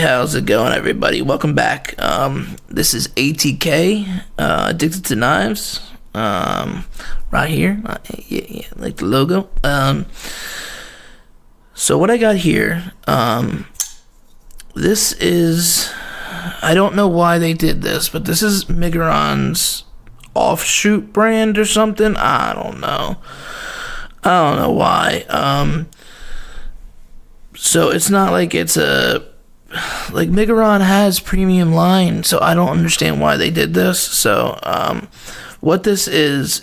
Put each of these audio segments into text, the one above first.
how's it going, everybody? Welcome back. This is A.T.K, Addicted to Knives, right here. Yeah, like the logo. So what I got here, this is, I don't know why they did this, but this is Migron's offshoot brand or something. I don't know why. So it's not like it's like Migron has premium line, so I don't understand why they did this. So what this is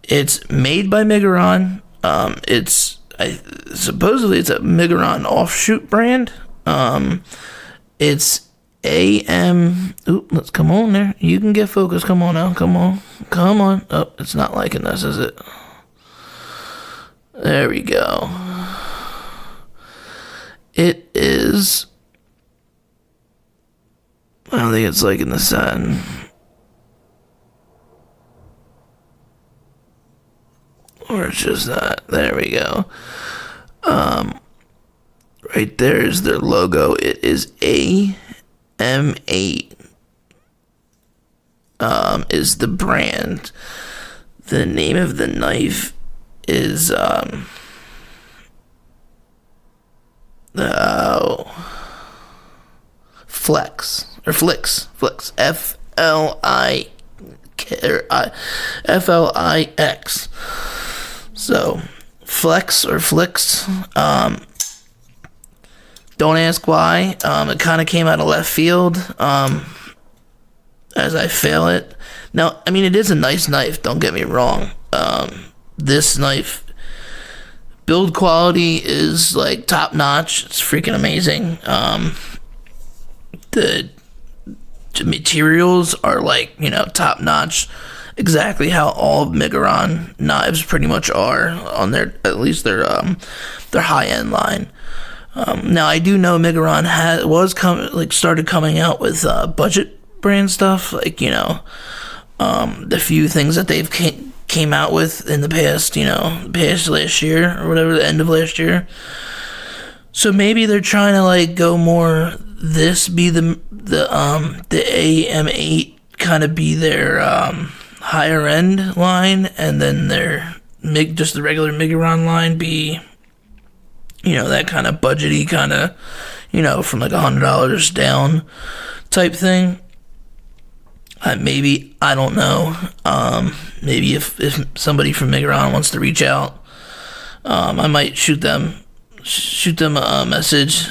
it's made by Migron. Supposedly it's a Migron offshoot brand. It's AM. Let's come on there. You can get focused. Come on now. Come on. Oh, it's not liking this, is it? There we go. It is. I don't think it's liking the sun. Or it's just that. There we go. Right there is their logo. It is Am8. Is the brand. The name of the knife is Flix. Flix. So Flex or Flix. Don't ask why. It kind of came out of left field. As I fail it. Now, I mean, it is a nice knife. Don't get me wrong. This knife build quality is like top notch. It's freaking amazing. The materials are like, top notch, exactly how all Migron knives pretty much are on their, at least their high end line. Now I do know Migron started coming out with budget brand stuff, like the few things that they've came out with in the past, past last year or whatever, the end of last year. So maybe they're trying to like go more. This be the Am8 kind of be their higher end line, and then their just the regular Migron line be, that kind of budgety kind of, from like $100 down type thing. Maybe, I don't know. Maybe if somebody from Migron wants to reach out, I might shoot them a message,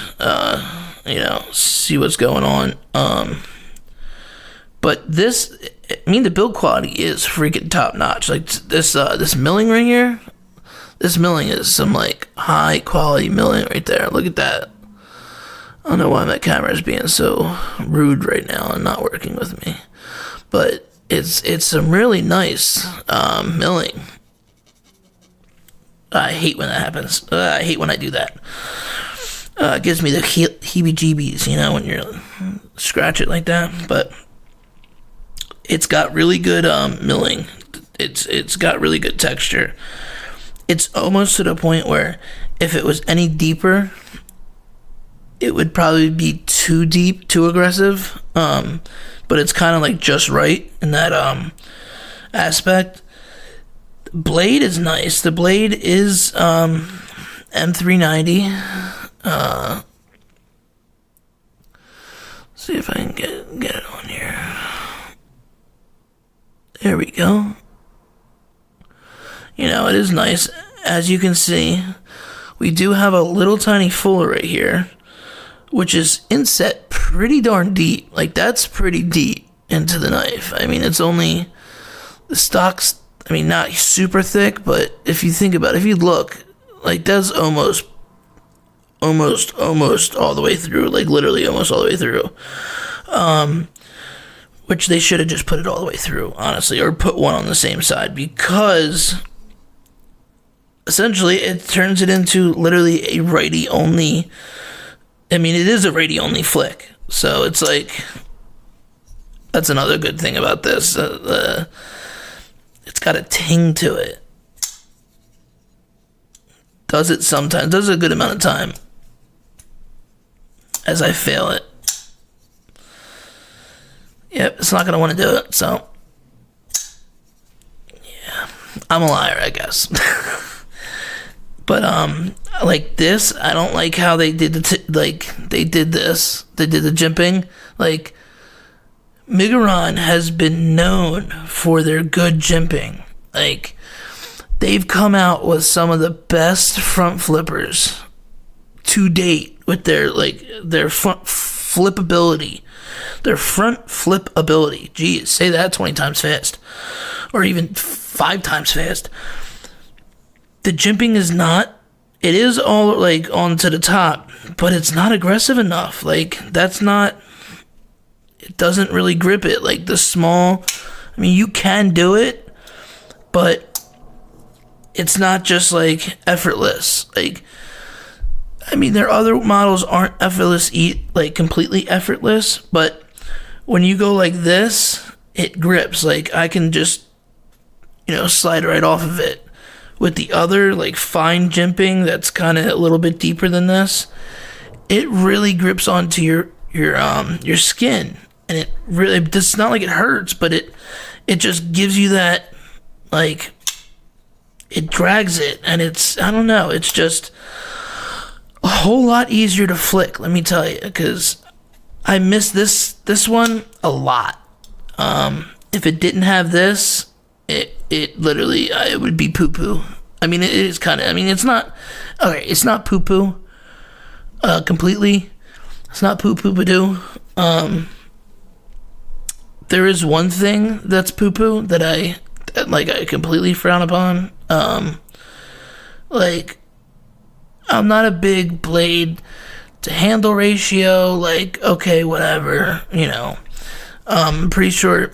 see what's going on. But the build quality is freaking top notch. Like this milling right here, this milling is some like high quality milling right there. Look at that. I don't know why my camera is being so rude right now and not working with me. But it's some really nice milling. I hate when that happens. I hate when I do that. It gives me the heebie-jeebies, when you scratch it like that. But it's got really good milling. It's got really good texture. It's almost to the point where if it was any deeper, it would probably be too deep, too aggressive. But it's kind of like just right in that aspect. Blade is nice. The blade is M390. See if I can get it on here. There we go. It is nice. As you can see, we do have a little tiny fuller right here, which is inset pretty darn deep. Like, that's pretty deep into the knife. I mean, it's only, the stock's, not super thick, but if you think about it, if you look, like, that's almost all the way through, like, literally almost all the way through. Which they should have just put it all the way through, honestly, or put one on the same side, because essentially it turns it into literally a righty-only. It is a righty-only flick, so it's like, that's another good thing about this. It's got a ting to it. Does it sometimes, does it a good amount of time. as I fail it. Yep, it's not gonna want to do it, so yeah, I'm a liar, I guess. But like this, I don't like how they did they did this. They did the jimping. Like, Megaron has been known for their good jimping. Like, they've come out with some of the best front flippers to date with their front flippability. Their front flip ability. Geez, say that 20 times fast. Or even 5 times fast. The jimping is not, it is all like onto the top, but it's not aggressive enough. Like, that's not, it doesn't really grip it. Like the small, I mean, you can do it, but it's not just like effortless. Like, I mean, their other models aren't effortless, like completely effortless, but when you go like this, it grips. Like, I can just, slide right off of it. With the other, like, fine jimping that's kind of a little bit deeper than this, it really grips onto your skin, and it really, it's not like it hurts, but it just gives you that, like, it drags it, and it's, I don't know, it's just a whole lot easier to flick, let me tell you, because I miss this one a lot. If it didn't have this, it literally, it would be poo-poo. I mean, it is kind of, I mean, it's not, okay, it's not poo-poo, completely. It's not poo-poo-ba-doo. There is one thing that's poo-poo that I completely frown upon. Like, I'm not a big blade to handle ratio, like, okay, whatever, I'm pretty sure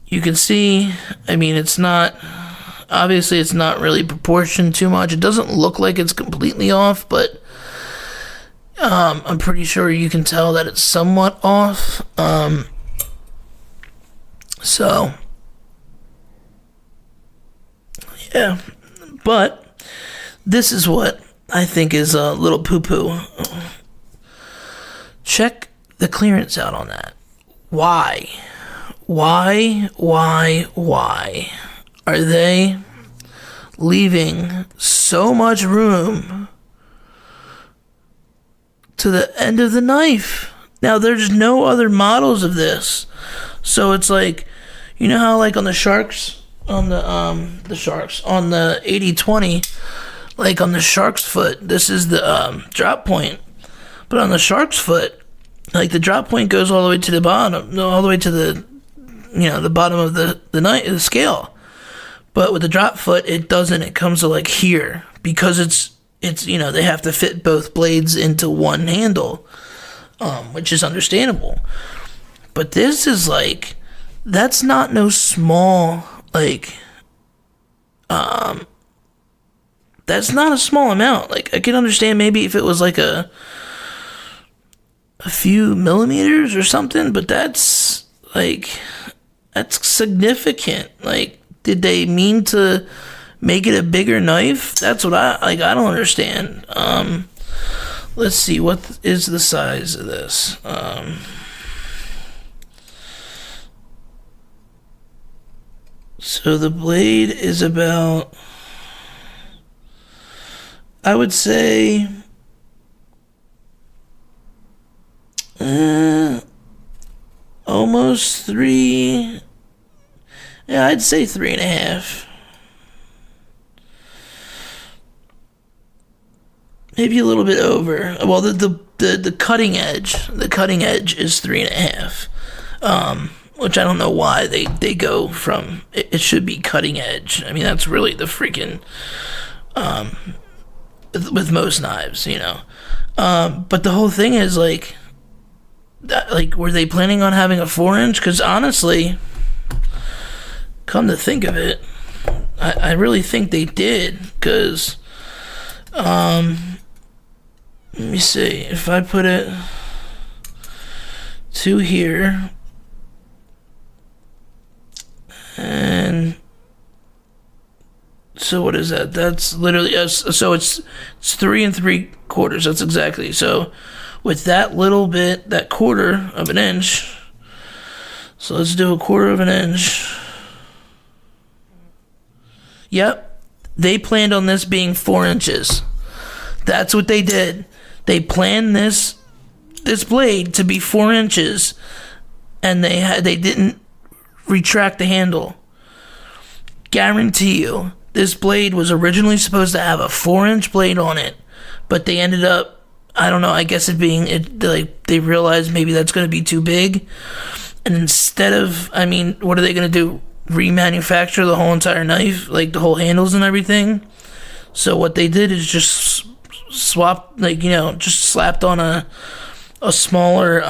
you can see, I mean, it's not, obviously it's not really proportioned too much. It doesn't look like it's completely off, but I'm pretty sure you can tell that it's somewhat off. So, yeah, but this is what I think is a little poo-poo. Check the clearance out on that. Why are they leaving so much room to the end of the knife? Now, there's no other models of this, so it's like, how like on the Sharks, on the Sharks, on the 80-20, like on the Shark's foot, this is the drop point, but on the Shark's foot, like the drop point goes all the way to the bottom, all the way to the the bottom of the scale. But with the drop foot, it doesn't. It comes to like here, because it's they have to fit both blades into one handle, which is understandable. But this is like, that's not no small, like, that's not a small amount. Like, I can understand maybe if it was like a few millimeters or something, but that's significant. Like, did they mean to make it a bigger knife? That's what I don't understand. Let's see, what is the size of this? So the blade is about, I would say, almost 3. Yeah, I'd say 3.5. Maybe a little bit over. Well, the cutting edge is 3.5. Which I don't know why they go from, it should be cutting edge. I mean, that's really the freaking, with most knives, but the whole thing is like, were they planning on having a 4-inch? Because honestly, come to think of it, I really think they did, because, let me see, if I put it to here, and so what is that? That's literally, so it's 3 3/4. That's exactly. So with that little bit, that 1/4 of an inch. So let's do a 1/4 of an inch. Yep, they planned on this being 4 inches. That's what they did. They planned this blade to be 4 inches, and they didn't retract the handle. Guarantee you, this blade was originally supposed to have a 4-inch blade on it, but they ended up, I don't know, I guess they realized maybe that's going to be too big, and instead of, I mean, what are they going to do? Remanufacture the whole entire knife, like the whole handles and everything? So what they did is just swap, just slapped on a smaller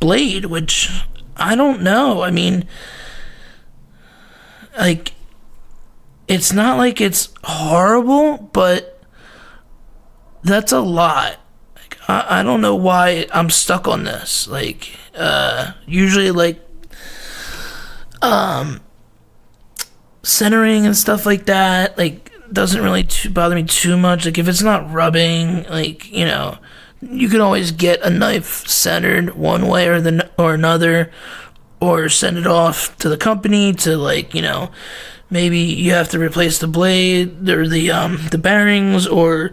blade, which I don't know. I mean, like, it's not like it's horrible, but that's a lot. Like, I don't know why I'm stuck on this. Like, usually, like, centering and stuff like that, like, doesn't really bother me too much. Like, if it's not rubbing, like, you can always get a knife centered one way or another, or send it off to the company to, like, maybe you have to replace the blade or the bearings, or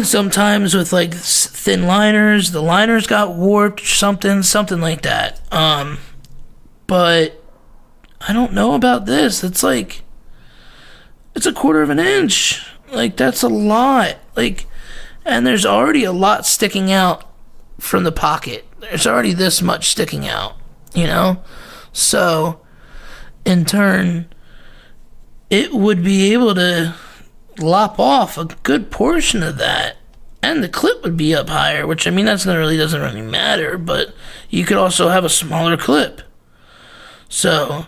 sometimes with, like, thin liners, the liners got warped, something like that. But I don't know about this. It's like, it's a 1/4 of an inch. Like, that's a lot. Like, and there's already a lot sticking out from the pocket. There's already this much sticking out, So, in turn, it would be able to lop off a good portion of that. And the clip would be up higher, which, I mean, doesn't really matter, but you could also have a smaller clip. So,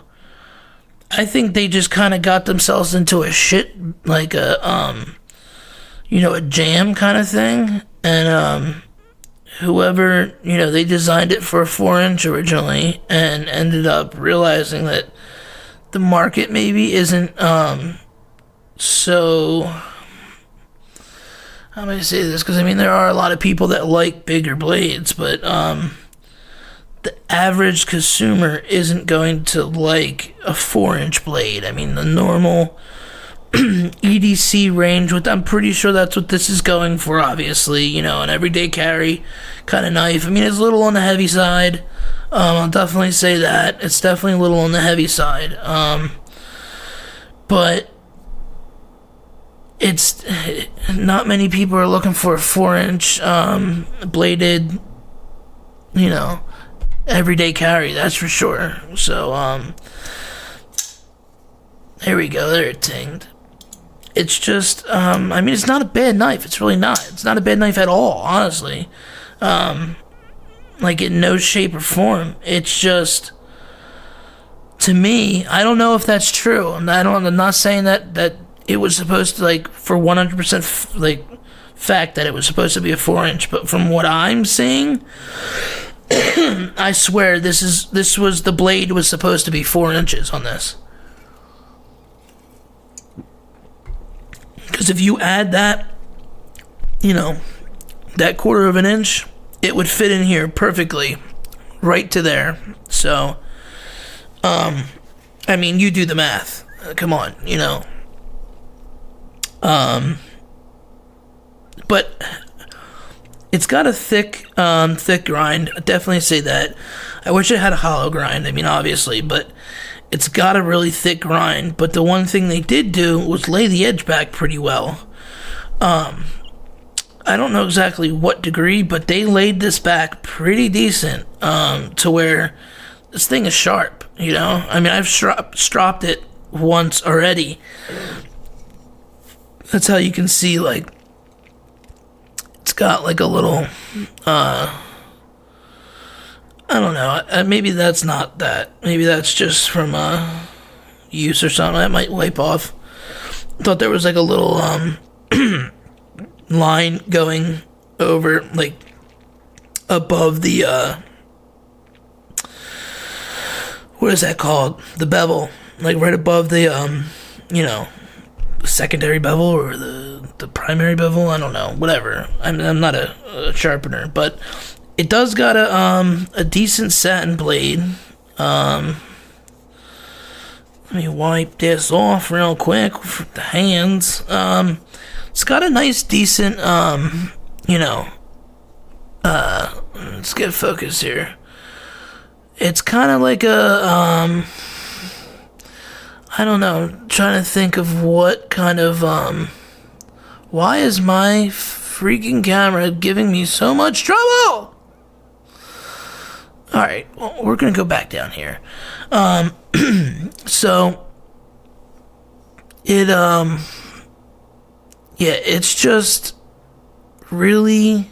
I think they just kind of got themselves into a shit, like a jam kind of thing. And, whoever, they designed it for a 4-inch originally and ended up realizing that the market maybe isn't, so, how am I going to say this? Because, I mean, there are a lot of people that like bigger blades, but, the average consumer isn't going to like a 4-inch blade. I mean, the normal EDC range, I'm pretty sure that's what this is going for, obviously, an everyday carry kind of knife. I mean, it's a little on the heavy side. I'll definitely say that. It's definitely a little on the heavy side. But it's not many people are looking for a 4-inch bladed, everyday carry, that's for sure. So, there we go, there it tinged. It's just, I mean, it's not a bad knife, it's really not. It's not a bad knife at all, honestly. Like, in no shape or form. It's just, to me, I don't know if that's true. I'm not saying that it was supposed to, like, for 100% like fact that it was supposed to be a 4-inch, but from what I'm seeing, I swear the blade was supposed to be 4 inches on this. Because if you add that, that 1/4 of an inch, it would fit in here perfectly, right to there. So, I mean, you do the math. Come on, But it's got a thick grind. I'd definitely say that. I wish it had a hollow grind. I mean, obviously, but it's got a really thick grind. But the one thing they did do was lay the edge back pretty well. I don't know exactly what degree, but they laid this back pretty decent, to where this thing is sharp, I mean, I've stropped it once already. That's how you can see, like, it's got like a little, I don't know, maybe that's not that. Maybe that's just from use or something. I might wipe off. I thought there was like a little line going over, like, above the, what is that called? The bevel. Like, right above the, secondary bevel, or the the primary bevel. I don't know, whatever. I'm not a sharpener, but it does got a decent satin blade. Let me wipe this off real quick with the hands. It's got a nice, decent, let's get focused here. It's kind of like a, I don't know, trying to think of what kind of, why is my freaking camera giving me so much trouble? Alright, well, we're gonna go back down here. So, it's just really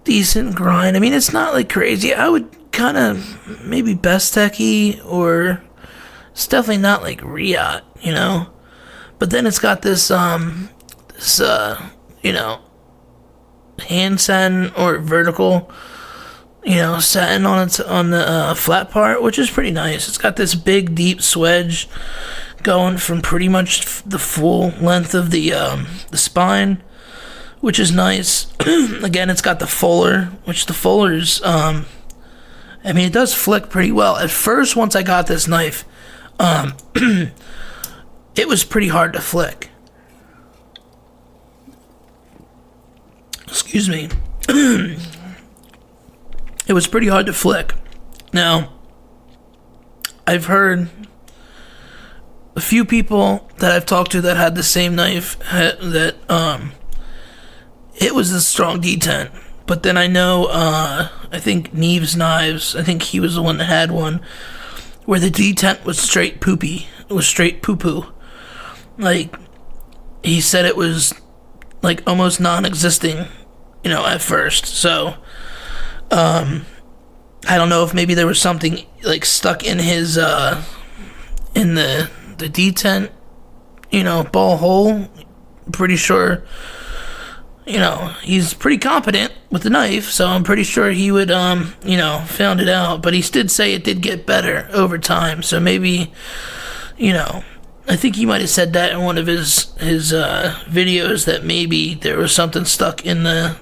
decent grind. I mean, it's not like crazy. I would kind of maybe best techy, or it's definitely not like Riot, But then it's got this hand satin or vertical, satin on the flat part, which is pretty nice. It's got this big deep swedge going from pretty much the full length of the spine, which is nice. Again, it's got the fuller, which the fuller's, it does flick pretty well. At first, once I got this knife, it was pretty hard to flick. Excuse me. It was pretty hard to flick. Now, I've heard a few people that I've talked to that had the same knife that it was a strong detent. But then I know I think Neve's Knives, I think he was the one that had one where the detent was straight poopy. It was straight poo-poo. Like, he said it was like almost non-existing, at first. So I don't know if maybe there was something like stuck in his in the detent, ball hole. I'm pretty sure, he's pretty competent with the knife, so I'm pretty sure he would found it out. But he did say it did get better over time, so maybe, I think he might have said that in one of his videos, that maybe there was something stuck in the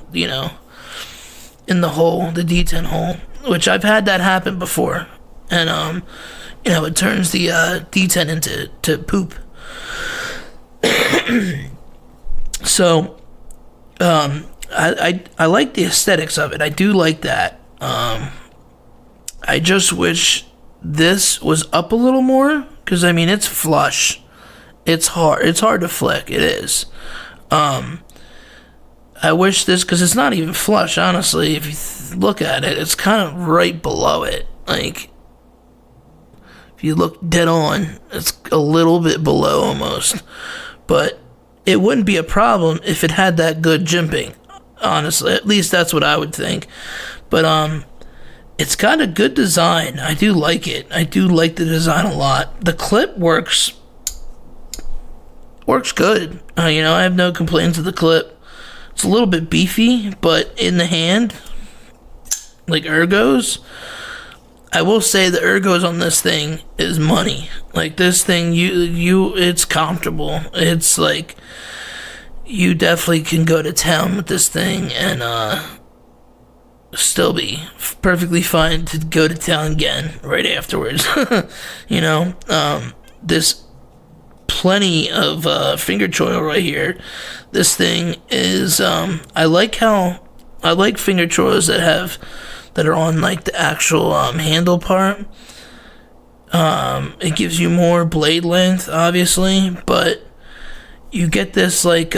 in the hole, the detent hole, which I've had that happen before, and it turns the detent into poop. So I like the aesthetics of it. I do like that. I just wish this was up a little more, because it's flush. It's hard to flick. It is. I wish this, because it's not even flush, honestly. If you look at it, it's kind of right below it. Like, if you look dead on, it's a little bit below almost. But it wouldn't be a problem if it had that good jimping, honestly. At least that's what I would think. But it's got a good design. I do like it. I do like the design a lot. The clip works good. I have no complaints with the clip. It's a little bit beefy, but in the hand, like ergos, I will say the ergos on this thing is money. Like, this thing, it's comfortable. It's like, you definitely can go to town with this thing and still be perfectly fine to go to town again right afterwards. This plenty of finger choil right here. This thing is I like finger choils that are on like the actual handle part. It gives you more blade length, obviously, but you get this like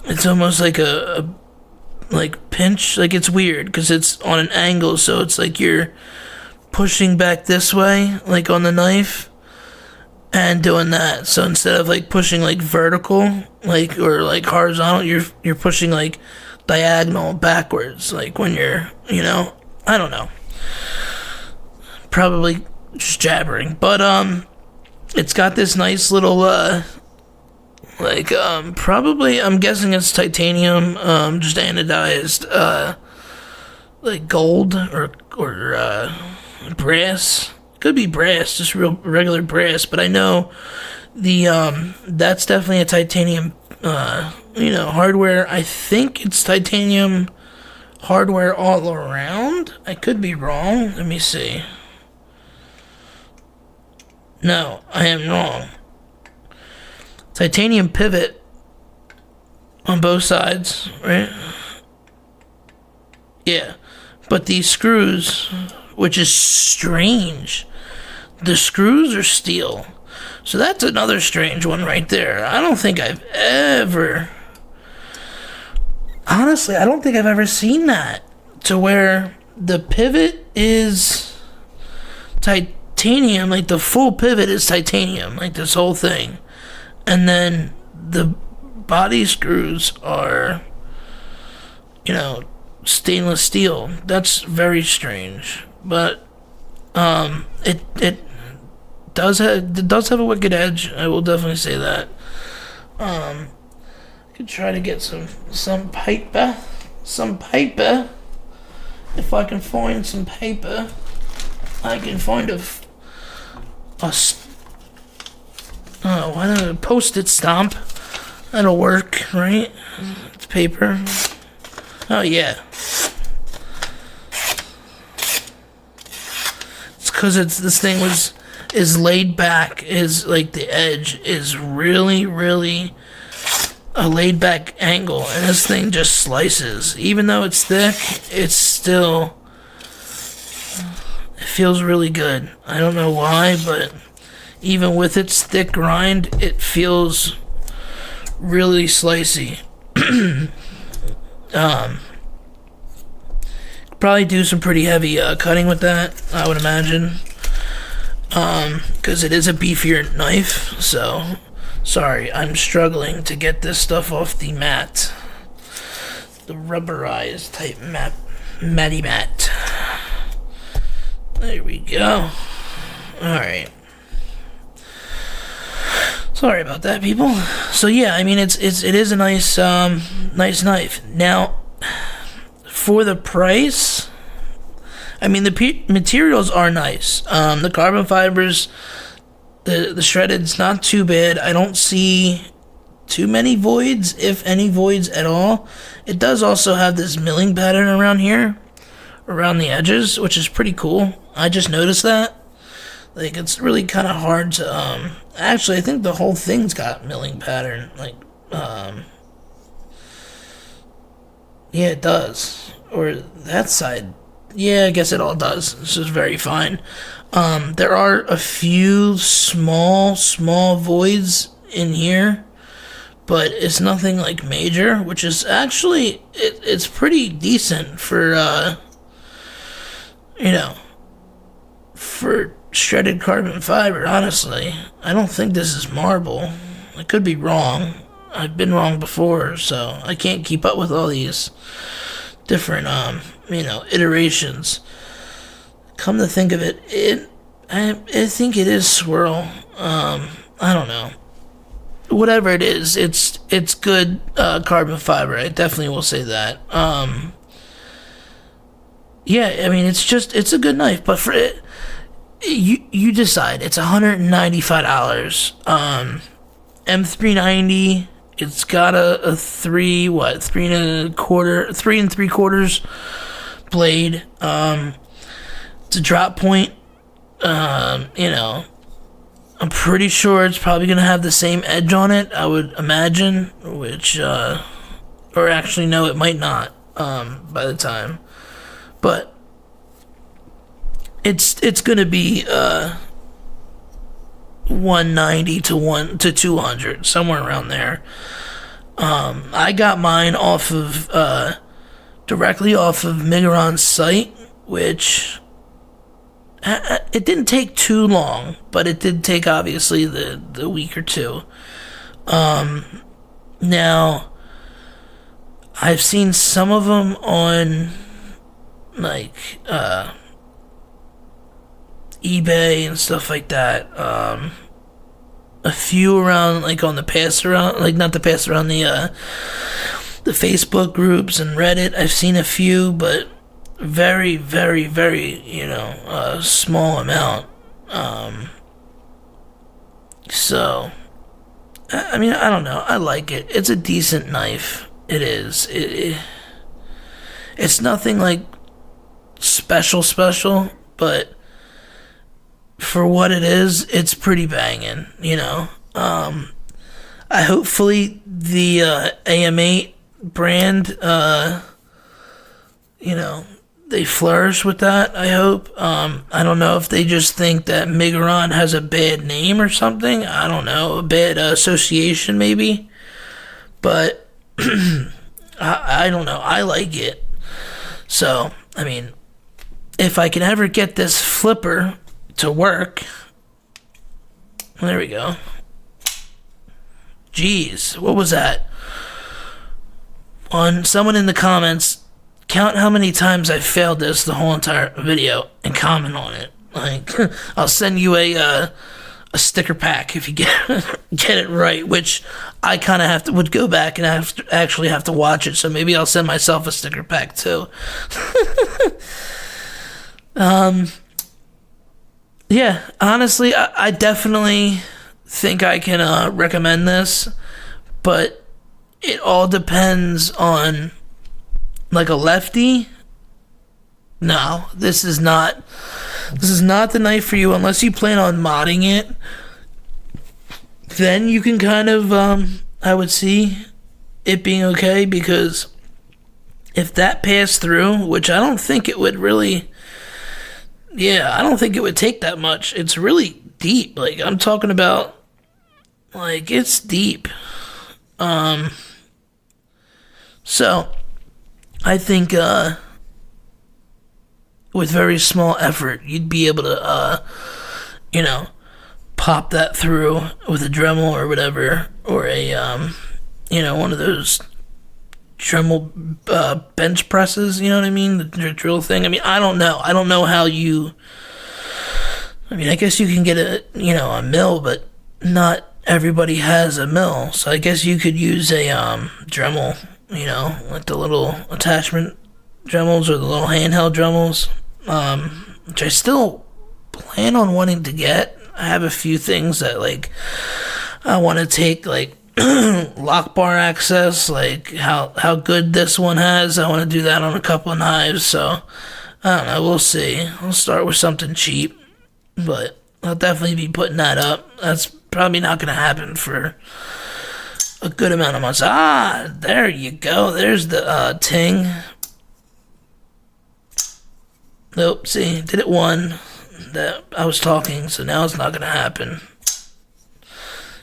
it's almost like a like pinch. Like, it's weird because it's on an angle, so it's like you're pushing back this way, like on the knife, and doing that. So instead of like pushing like vertical, like, or like horizontal, you're pushing like diagonal backwards, like when you're, I don't know, probably just jabbering. But it's got this nice little probably, I'm guessing it's titanium, just anodized, like gold or brass. Could be brass, just regular brass, but I know That's definitely a titanium, hardware. I think it's titanium hardware all around. I could be wrong. Let me see. No, I am wrong. Titanium pivot on both sides, right? Yeah. But these screws, which is strange, the screws are steel. So that's another strange one right there. I don't think I've ever... Honestly, I don't think I've ever seen that. To where the pivot is titanium, like the full pivot is titanium, like this whole thing. And then the body screws are, stainless steel. That's very strange. But it does have a wicked edge. I will definitely say that. I could try to get some paper. If I can find some paper, I can find a post-it stamp. That'll work, right? It's paper. Oh yeah. It's because this thing is laid back. Is like the edge is really, really a laid back angle, and this thing just slices. Even though it's thick, it feels really good. I don't know why, but even with its thick grind, it feels really slicey. Probably do some pretty heavy cutting with that, I would imagine, because it is a beefier knife. So sorry, I'm struggling to get this stuff off the mat, the rubberized type matty mat. There we go. Alright. Sorry about that, people. So yeah, I mean it is a nice knife. Now, for the price, I mean the materials are nice. The carbon fibers, the shredded's not too bad. I don't see too many voids, if any voids at all. It does also have this milling pattern around here, around the edges, which is pretty cool. I just noticed that. Like, it's really kind of hard to, actually, I think the whole thing's got milling pattern. Like, yeah, it does. Or that side. Yeah, I guess it all does. This is very fine. There are a few small voids in here, but it's nothing, like, major, which is actually, it's pretty decent for, for shredded carbon fiber, honestly. I don't think this is marble. I could be wrong. I've been wrong before, so I can't keep up with all these different, iterations. Come to think of it, I think it is swirl. I don't know. Whatever it is, it's good carbon fiber. I definitely will say that. Yeah, I mean, it's a good knife, but for it, you decide. It's $195. M390. It's got a 3 3.75 blade. It's a drop point. I'm pretty sure it's probably gonna have the same edge on it, I would imagine, which or actually no, it might not by the time. But it's gonna be 190 to 200, somewhere around there. I got mine off of directly off of Migron's site, which it didn't take too long, but it did take obviously the week or two. Now I've seen some of them on like eBay and stuff like that. A few around, like on the pass around, like not the pass around, the Facebook groups and Reddit. I've seen a few, but very, very, very, small amount. So I mean, I don't know. I like it. It's a decent knife. It is. It's nothing like special, but for what it is, it's pretty banging, you know. I hopefully the Am8 brand, you know, they flourish with that. I hope. I don't know if they just think that Migron has a bad name or something. I don't know, a bad association maybe. But I don't know. I like it. So I mean, if I can ever get this flipper to work, there we go. Jeez, what was that? On someone in the comments, count how many times I failed this the whole entire video and comment on it. Like, I'll send you a sticker pack if you get it right, which I kind of would go back and actually have to watch it. So maybe I'll send myself a sticker pack too. Yeah, honestly, I definitely think I can recommend this, but it all depends on, like, a lefty. No, this is not the knife for you unless you plan on modding it. Then you can kind of I would see it being okay, because if that passed through, which I don't think it would really, I don't think it would take that much. It's really deep. Like, I'm talking about, like, it's deep. So I think with very small effort, you'd be able to you know, pop that through with a Dremel or whatever, or a you know, one of those Dremel bench presses, you know what I mean, the drill thing. I mean, I don't know how you, I mean, I guess you can get a mill, but not everybody has a mill, so I guess you could use a Dremel, you know, like the little attachment Dremels or the little handheld Dremels, which I still plan on wanting to get. I have a few things that, like, I want to take, like, lock bar access, like how good this one has. I want to do that on a couple of knives, so I don't know, we'll see. I'll start with something cheap, but I'll definitely be putting that up. That's probably not going to happen for a good amount of months. There you go. There's the ting. Nope, see, did it one that I was talking, so now it's not going to happen.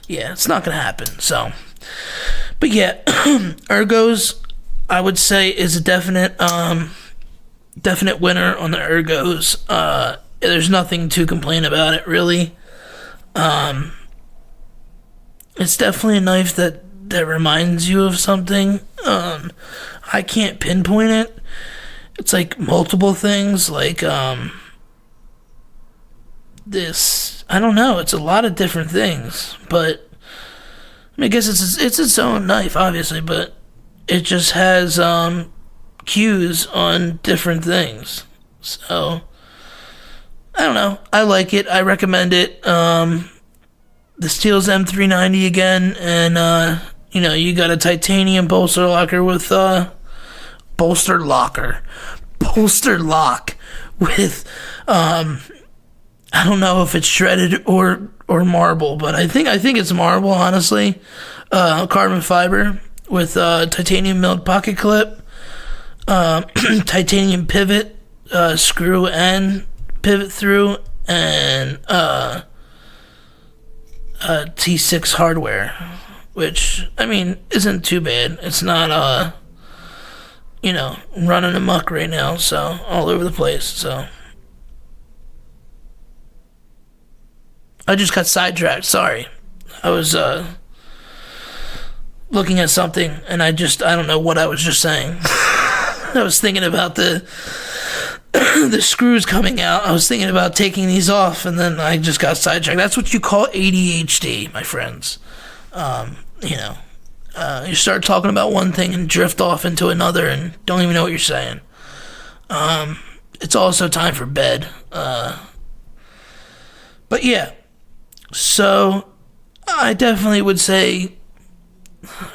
Yeah, it's not going to happen, so. But yeah, Ergos, I would say, is a definite winner on the Ergos. There's nothing to complain about it, really. It's definitely a knife that reminds you of something. I can't pinpoint it. It's like multiple things, like this, I don't know, it's a lot of different things, but I mean, I guess it's its own knife, obviously, but it just has cues on different things. So I don't know, I like it, I recommend it. The Steel's M390 again, and you know, you got a titanium bolster locker with bolster lock with I don't know if it's shredded or marble, but I think it's marble, honestly. Carbon fiber with titanium milled pocket clip, titanium pivot, screw and pivot through, and T6 hardware, which, I mean, isn't too bad. It's not you know, running amok right now, so all over the place, so. I just got sidetracked, sorry. I was looking at something, and I don't know what I was just saying. I was thinking about the screws coming out. I was thinking about taking these off, and then I just got sidetracked. That's what you call ADHD, my friends. You know, you start talking about one thing and drift off into another and don't even know what you're saying. It's also time for bed. But yeah. So, I definitely would say,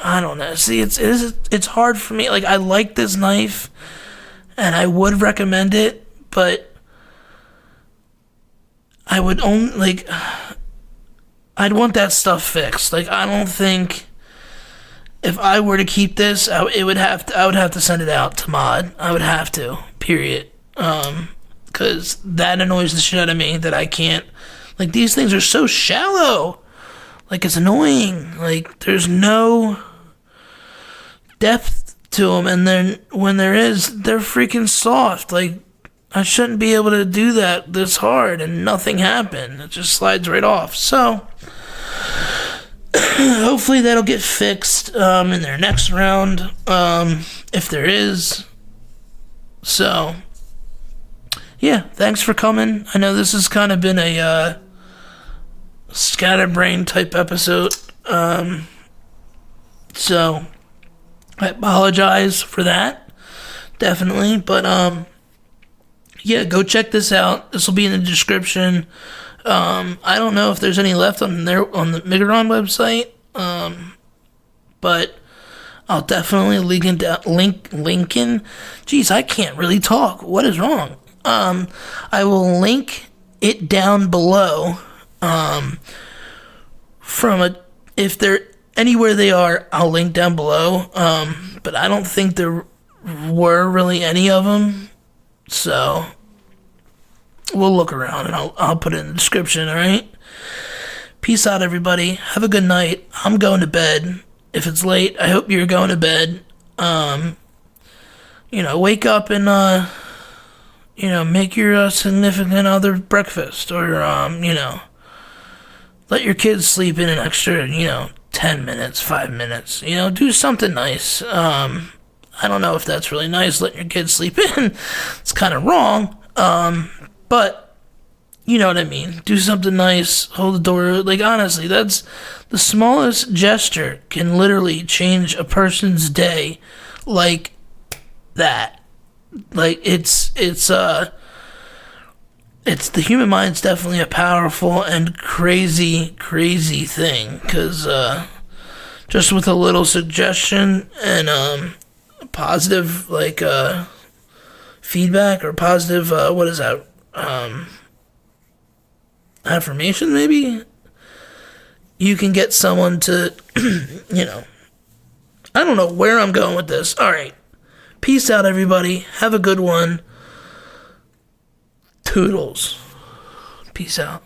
I don't know. See, it's hard for me. Like, I like this knife, and I would recommend it, but I would only, like, I'd want that stuff fixed. Like, I don't think if I were to keep this, I would have to send it out to mod. I would have to. Period. Because that annoys the shit out of me that I can't. Like, these things are so shallow. Like, it's annoying. Like, there's no depth to them, and then when there is, they're freaking soft. Like, I shouldn't be able to do that this hard, and nothing happened. It just slides right off. So, hopefully that'll get fixed in their next round, if there is. So, yeah, thanks for coming. I know this has kind of been a scatterbrain type episode, so I apologize for that, definitely. But yeah, go check this out. This will be in the description. I don't know if there's any left on the Migron website, but I'll definitely link in. Jeez, I can't really talk. What is wrong? I will link it down below. If they're anywhere they are, I'll link down below. But I don't think there were really any of them, so we'll look around and I'll put it in the description. All right. Peace out, everybody. Have a good night. I'm going to bed. If it's late, I hope you're going to bed. Wake up and make your significant other breakfast, or let your kids sleep in an extra 10 minutes, 5 minutes. Do something nice. I don't know if that's really nice, letting your kids sleep in. It's kind of wrong. But you know what I mean. Do something nice. Hold the door. Like, honestly, that's the smallest gesture can literally change a person's day. Like that. Like, it's the human mind's definitely a powerful and crazy thing. Because just with a little suggestion and positive feedback, or positive what is that? Affirmation, maybe, you can get someone to I don't know where I'm going with this. All right, peace out, everybody. Have a good one. Toodles. Peace out.